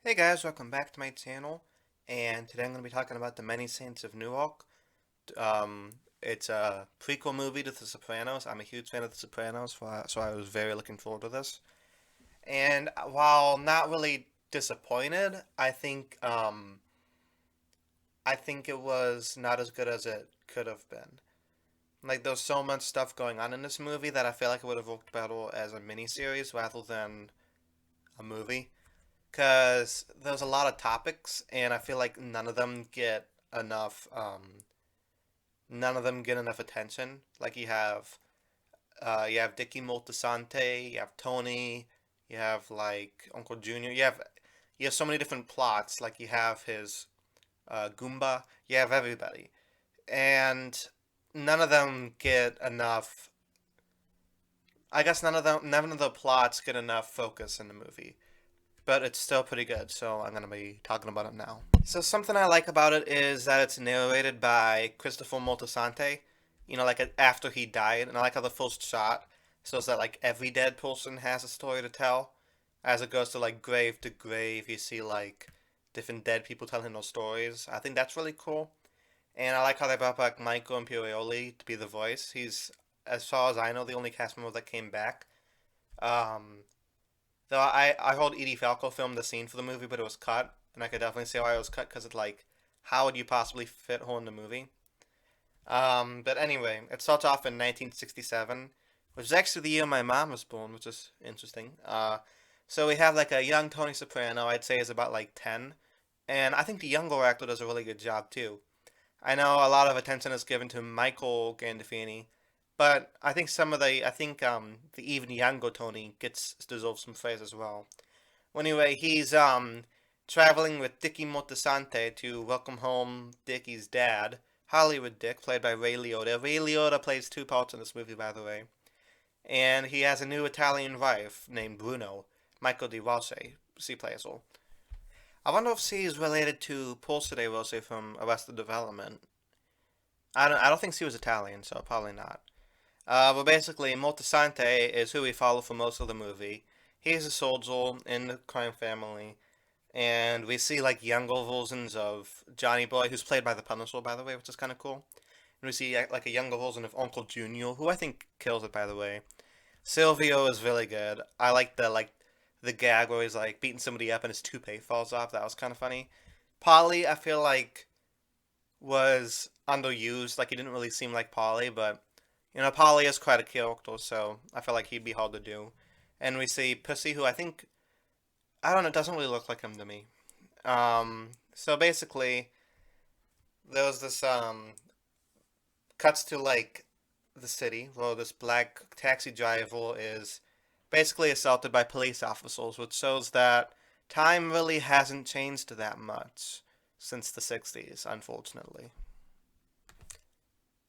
Hey guys, welcome back to my channel. And today I'm going to be talking about the many Saints of Newark. It's a prequel movie to The Sopranos. I'm a huge fan of The Sopranos, so I was very looking forward to this. And while not really disappointed, I think it was not as good as it could have been. Like there's so much stuff going on in this movie that I feel like it would have worked better as a miniseries rather than a movie. Because there's a lot of topics, and I feel like enough. None of them get enough attention. Like you have Dicky Moltisanti, you have Tony, you have like Uncle Junior. You have so many different plots. Like you have his Goomba. You have everybody, and none of them get enough. I guess none of the plots get enough focus in the movie, but it's still pretty good, so I'm gonna be talking about it now. So something I like about it is that it's narrated by Christopher Moltisanti. You know, like after he died, and I like how the first shot shows that like every dead person has a story to tell. As it goes to grave, you see like different dead people telling those stories. I think that's really cool, and I like how they brought back Michael Imperioli to be the voice. He's, as far as I know, the only cast member that came back. Um, Though I heard Edie Falco filmed the scene for the movie, but it was cut, and I could definitely see why it was cut because it's like, how would you possibly fit her in the movie? But anyway, it starts off in 1967, which is actually the year my mom was born, which is interesting. So we have like a young Tony Soprano, I'd say is about like 10, and I think the younger actor does a really good job too. I know a lot of attention is given to Michael Gandolfini, but I think the even younger Tony gets deserves some praise as well. Well, anyway, he's traveling with Dicky Moltisanti to welcome home Dicky's dad, Hollywood Dick, played by Ray Liotta. Ray Liotta plays two parts in this movie, by the way, and he has a new Italian wife named Bruno. Michael Di Rossi, she plays her. I wonder if she's related to Portia de Rossi from Arrested Development. I don't think she was Italian, so probably not. But basically, Moltisanti is who we follow for most of the movie. He's a soldier in the crime family, and we see like younger versions of Johnny Boy, who's played by the Punisher, by the way, which is kind of cool. And we see like a younger version of Uncle Junior, who I think kills it, by the way. Silvio is really good. I like the gag where he's like beating somebody up and his toupee falls off. That was kind of funny. Polly, I feel like was underused. Like he didn't really seem like Polly, but Polly is quite a character, so I feel like he'd be hard to do. And we see Pussy, who I don't know, doesn't really look like him to me. So basically, there was this cuts to like the city where this black taxi driver is basically assaulted by police officers, which shows that time really hasn't changed that much since the 60s, unfortunately.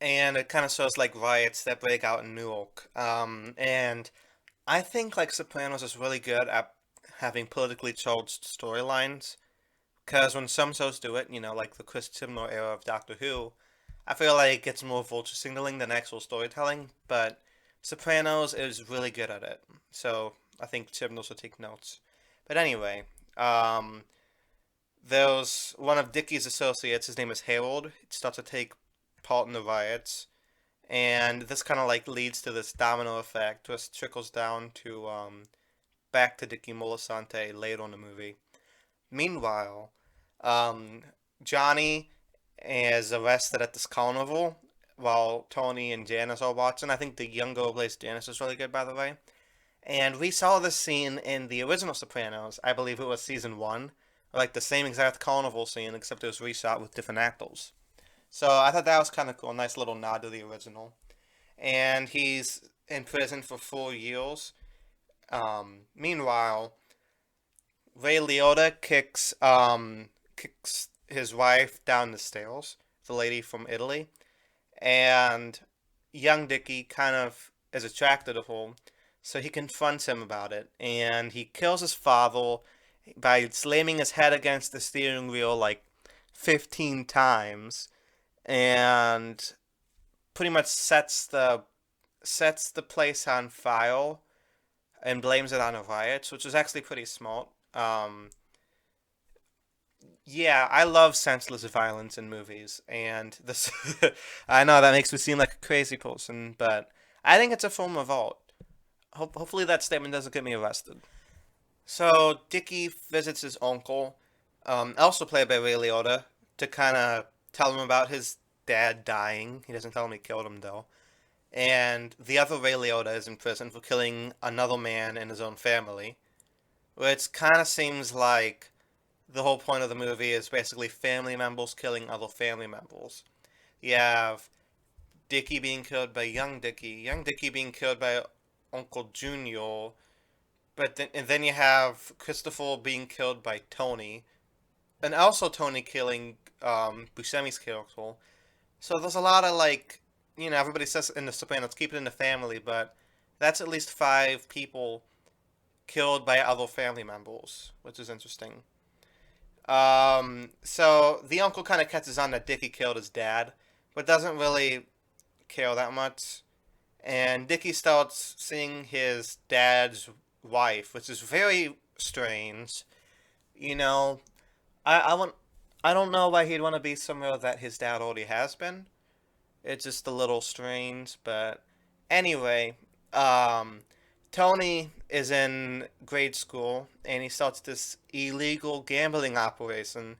And it kind of shows like riots that break out in Newark. And I think like Sopranos is really good at having politically charged storylines. Because when some shows do it, like the Chris Chibnall era of Doctor Who, I feel like it's more vulture signaling than actual storytelling. But Sopranos is really good at it. So I think Chibnall should take notes. But anyway, um, there's one of Dickie's associates. His name is Harold. He starts to take part in the riots, and this kind of like leads to this domino effect, which trickles down to back to Dickie Moltisanti later in the movie. Meanwhile, um, Johnny is arrested at this carnival while Tony and Janice are watching. I think the young girl who plays Janice is really good, by the way. And we saw this scene in the original Sopranos. I believe it was season one, like the same exact carnival scene, except it was reshot with different actors. So I thought that was kind of cool, a nice little nod to the original. And he's in prison for 4 years. Meanwhile, Ray Liotta kicks his wife down the stairs, the lady from Italy, and young Dicky kind of is attracted to her, so he confronts him about it, and he kills his father by slamming his head against the steering wheel like 15 times, and pretty much sets the place on fire and blames it on the riots, which is actually pretty smart. Yeah, I love senseless violence in movies, and this I know that makes me seem like a crazy person, but I think it's a form of art. Hopefully that statement doesn't get me arrested. So Dickie visits his uncle, also played by Ray Liotta, to kind of tell him about his dad dying. He doesn't tell him he killed him though. And the other Ray Liotta is in prison for killing another man in his own family, which kind of seems like the whole point of the movie is basically family members killing other family members. You have Dickie being killed by young Dickie being killed by Uncle Junior, and then you have Christopher being killed by Tony, and also Tony killing Buscemi's character. So there's a lot of like, everybody says in The Sopranos, keep it in the family, but that's at least five people killed by other family members, which is interesting. So the uncle kind of catches on that Dickie killed his dad, but doesn't really care that much. And Dickie starts seeing his dad's wife, which is very strange. You know, I want, I don't know why he'd want to be somewhere that his dad already has been. It's just a little strange, but anyway, um, Tony is in grade school and he starts this illegal gambling operation,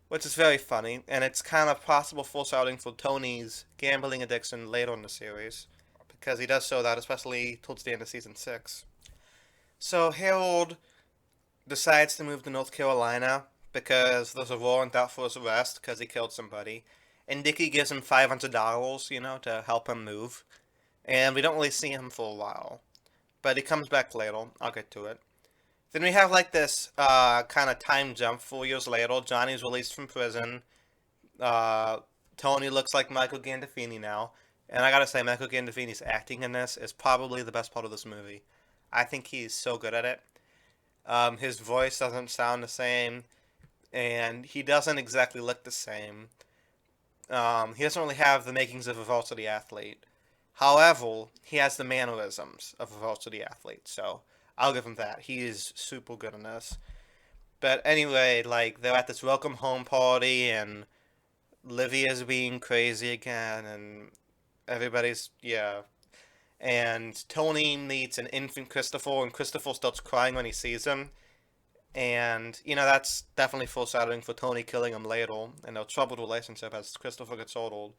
which is very funny, and it's kind of possible foreshadowing for Tony's gambling addiction later in the series, because he does show that, especially towards the end of season 6. So Harold decides to move to North Carolina because there's a warrant out for his arrest because he killed somebody, and Dickie gives him $500, to help him move, and we don't really see him for a while, but he comes back later. I'll get to it. Then we have like this kind of time jump 4 years later. Johnny's released from prison. Uh, Tony looks like Michael Gandolfini now, and I gotta say, Michael Gandolfini's acting in this is probably the best part of this movie. I think he's so good at it. His voice doesn't sound the same, and he doesn't exactly look the same. He doesn't really have the makings of a varsity athlete. However, he has the mannerisms of a varsity athlete, so I'll give him that. He is super good in this. But anyway, like they're at this welcome home party, and Livia's being crazy again, and everybody's yeah. And Tony meets an infant Christopher, and Christopher starts crying when he sees him. And that's definitely foreshadowing for Tony killing him later, and their troubled relationship as Christopher gets old.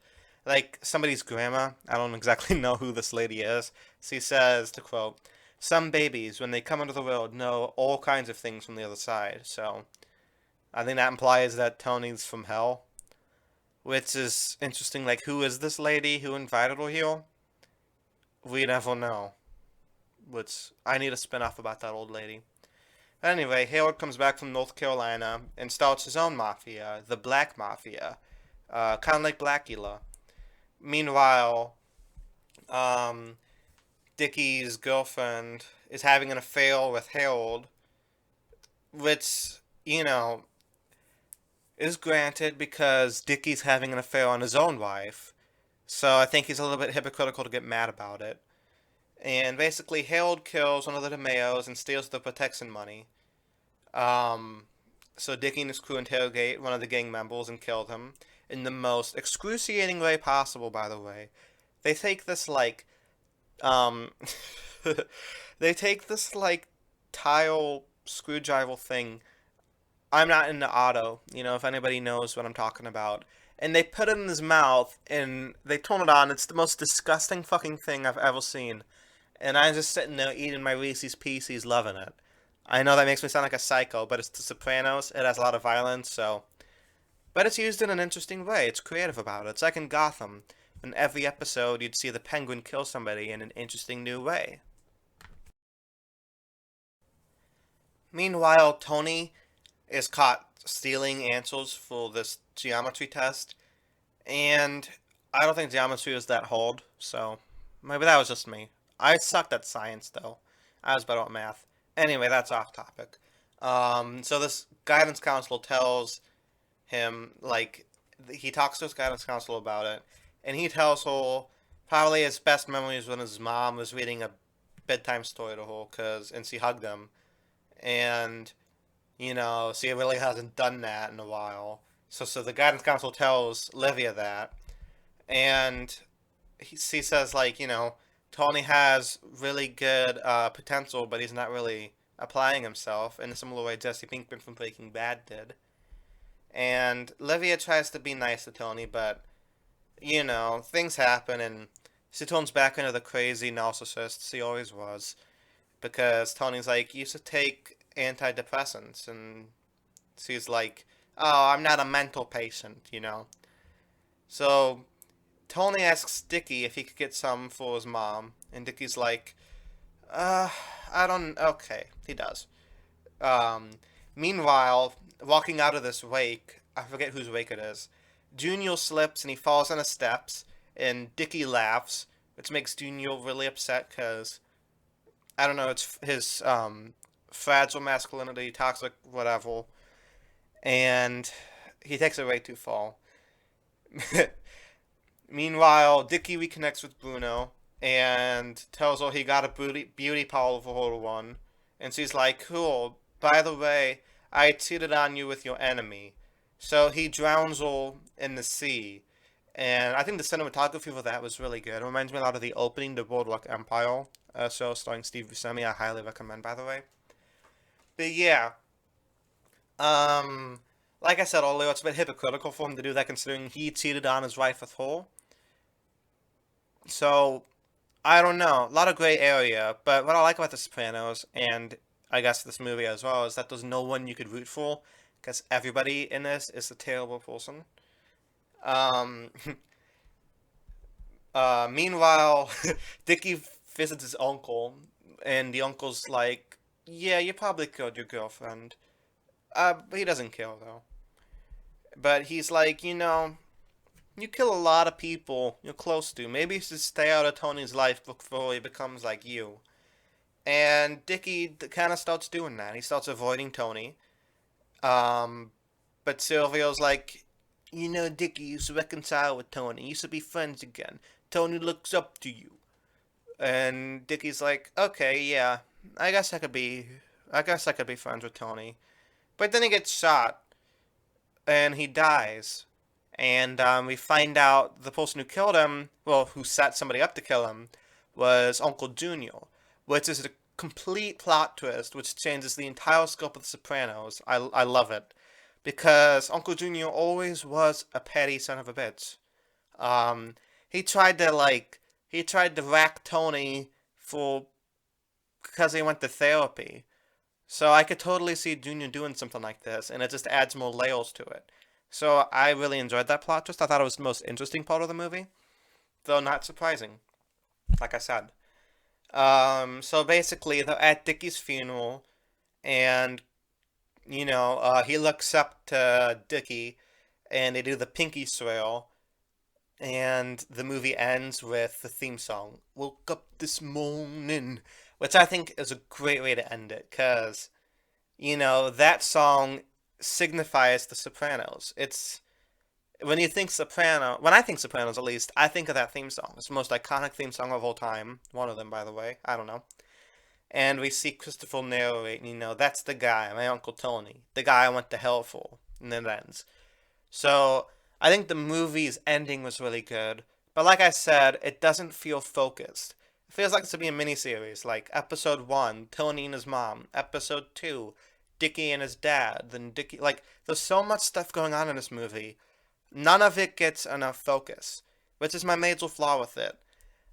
Like somebody's grandma, I don't exactly know who this lady is. She says, to quote, "Some babies, when they come into the world, know all kinds of things from the other side." So I think that implies that Tony's from hell, which is interesting. Like, who is this lady? Who invited her here? We never know. Which I need a spin-off about that old lady. Anyway, Harold comes back from North Carolina and starts his own mafia, the Black Mafia, kind of like Blackula. Meanwhile, um, Dickie's girlfriend is having an affair with Harold, which, is granted because Dickie's having an affair on his own wife. So I think he's a little bit hypocritical to get mad about it. And basically, Harold kills one of the DeMeos and steals the protection money. Um, so Dickie and his crew interrogate one of the gang members and kill them in the most excruciating way possible. By the way, they take this like, um, they take this like tile screwdriver thing. I'm not into auto, if anybody knows what I'm talking about. And they put it in his mouth and they turn it on. It's the most disgusting fucking thing I've ever seen. And I'm just sitting there eating my Reese's Pieces, loving it. I know that makes me sound like a psycho, but it's The Sopranos. It has a lot of violence, so. But it's used in an interesting way. It's creative about it. It's like in Gotham. In every episode, you'd see the Penguin kill somebody in an interesting new way. Meanwhile, Tony is caught stealing answers for this geometry test, and I don't think geometry is that hard, so maybe that was just me. I sucked at science, though. I was better at math. Anyway, that's off topic. So this guidance counselor tells him, like, he talks to his guidance counselor about it, and he tells her probably his best memories when his mom was reading a bedtime story to her, and she hugged him. And So he really hasn't done that in a while. So the guidance council tells Livia that, and he says like, Tony has really good potential, but he's not really applying himself in a similar way Jesse Pinkman from Breaking Bad did. And Livia tries to be nice to Tony, but things happen, and she turns back into the crazy narcissist she always was. Because Tony's like, you should take antidepressants, and she's like, oh, I'm not a mental patient. So Tony asks Dickie if he could get some for his mom, and Dickie's like, uh, I don't. Okay, he does. Um, Meanwhile, walking out of this wake, I forget whose wake it is. Junior slips and he falls on the steps, and Dickie laughs, which makes Junior really upset because I don't know, it's his fragile masculinity, toxic, whatever, and he takes it way too far. Meanwhile, Dickie reconnects with Bruno and tells her he got a beauty parlor for her to run. And she's like, cool, by the way, I cheated on you with your enemy. So he drowns her in the sea. And I think the cinematography for that was really good. It reminds me a lot of the opening to Boardwalk Empire show starring Steve Buscemi. I highly recommend, by the way. But yeah, um, like I said earlier, it's a bit hypocritical for him to do that considering he cheated on his wife with her. So I don't know. A lot of gray area, but what I like about The Sopranos and I guess this movie as well is that there's no one you could root for because everybody in this is a terrible person. Um, Meanwhile, Dickie visits his uncle, and the uncle's like, "Yeah, you probably killed your girlfriend." But he doesn't kill though. But he's like, you kill a lot of people you're close to. Maybe you should stay out of Tony's life before he becomes like you. And Dickie kind of starts doing that. He starts avoiding Tony. Um, but Silvio's like, Dickie, you should reconcile with Tony. You should be friends again. Tony looks up to you. And Dickie's like, okay, yeah, I guess I could be, I guess I could be friends with Tony. But then he gets shot, and he dies. And we find out the person who killed him, well, who set somebody up to kill him, was Uncle Junior, which is a complete plot twist, which changes the entire scope of The Sopranos. I love it. Because Uncle Junior always was a petty son of a bitch. Um, he tried to, he tried to rack Tony for, because he went to therapy. So I could totally see Junior doing something like this, and it just adds more layers to it. So I really enjoyed that plot twist. I thought it was the most interesting part of the movie, though not surprising, like I said. So basically, they're at Dickie's funeral, and he looks up to Dickie, and they do the pinky swear, and the movie ends with the theme song, "Woke up this morning," which I think is a great way to end it, because that song signifies The Sopranos. It's when I think Sopranos at least, I think of that theme song. It's the most iconic theme song of all time. One of them, by the way. I don't know. And we see Christopher narrate, that's the guy, my Uncle Tony. The guy I went to hell for. And then it ends. So, I think the movie's ending was really good. But like I said, it doesn't feel focused. It feels like it should be a miniseries, like episode 1, Tony and his mom. Episode 2, Dickie and his dad. Then Dickie, there's so much stuff going on in this movie. None of it gets enough focus, which is my major flaw with it.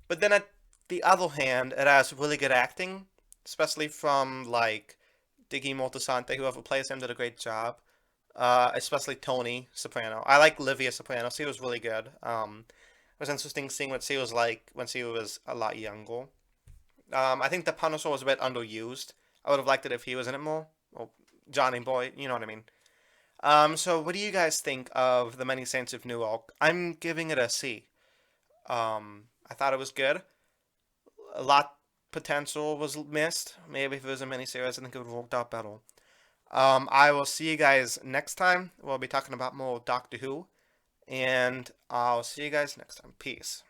But then at the other hand, it has really good acting, especially from Diggy Moltisanti, whoever plays him did a great job. Especially Tony Soprano. I like Livia Soprano. She was really good. It was interesting seeing what she was like when she was a lot younger. I think the Punisher was a bit underused. I would have liked it if he was in it more. Well, Johnny Boy, you know what I mean. So what do you guys think of the Many Saints of Newark? I'm giving it a C. I thought it was good. A lot potential was missed. Maybe if it was a miniseries, I think it would have worked out better. I will see you guys next time. We'll be talking about more Doctor Who, and I'll see you guys next time. Peace.